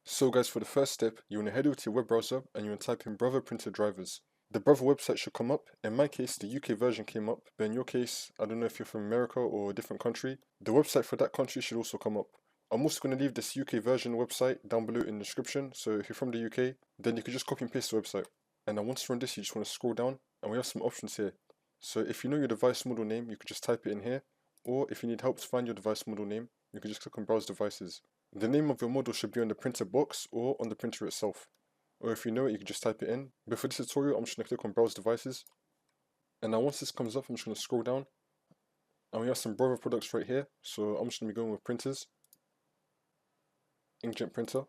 So guys, for the first step, you want to head over to your web browser and you want to type in Brother printer drivers. The Brother website should come up. In my case, the UK version came up, but in your case, I don't know if you're from America or a different country, the website for that country should also come up. I'm also going to leave this UK version website down below in the description, so if you're from the UK, then you can just copy and paste the website. And now once you run this, you just want to scroll down, and we have some options here. So if you know your device model name, you can just type it in here, or if you need help to find your device model name, you can just click on Browse Devices. The name of your model should be on the printer box or on the printer itself. Or if you know it, you can just type it in. But for this tutorial, I'm just going to click on Browse Devices. And now once this comes up, I'm just going to scroll down. And we have some Brother products right here. So I'm just going to be going with printers. Inkjet printer.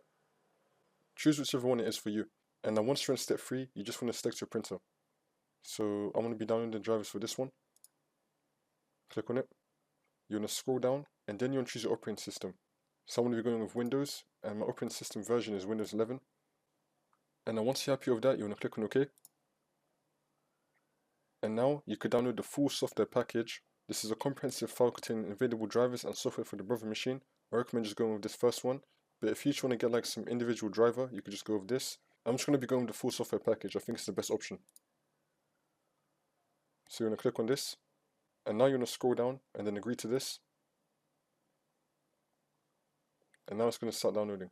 Choose whichever one it is for you. And now once you're in step 3, you just want to select your printer. So I'm going to be downloading the drivers for this one. Click on it. You want to scroll down and then you want to choose your operating system. So I'm going to be going with Windows and my operating system version is Windows 11. And now once you're happy with that, you want to click on OK. And now you could download the full software package. This is a comprehensive file containing available drivers and software for the Brother machine. I recommend just going with this first one. But if you just want to get like some individual driver, you could just go with this. I'm just going to be going with the full software package. I think it's the best option. So you want to click on this. And now you want to scroll down and then agree to this. And now it's going to start downloading.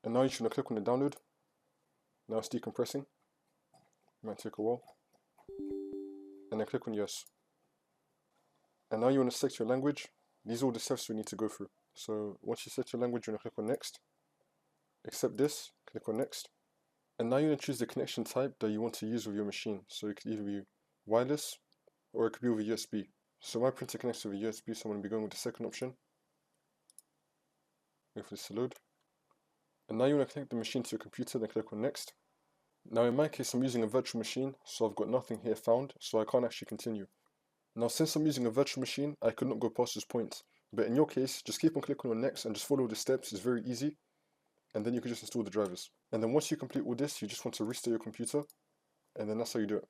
And now you should click on the download. Now it's decompressing. It might take a while. And then click on yes. And now you want to select your language. These are all the steps we need to go through. So once you set your language, you want to click on next. Accept this, click on next. And now you want to choose the connection type that you want to use with your machine. So it could either be wireless or it could be with a USB. So my printer connects with a USB, so I'm going to be going with the second option. Wait for this to load. And now you want to connect the machine to your computer, then click on next. Now in my case I'm using a virtual machine, so I've got nothing here found, so I can't actually continue. Now since I'm using a virtual machine, I could not go past this point. But in your case, just keep on clicking on next and just follow the steps, it's very easy. And then you can just install the drivers. And then once you complete all this, you just want to restart your computer, and then that's how you do it.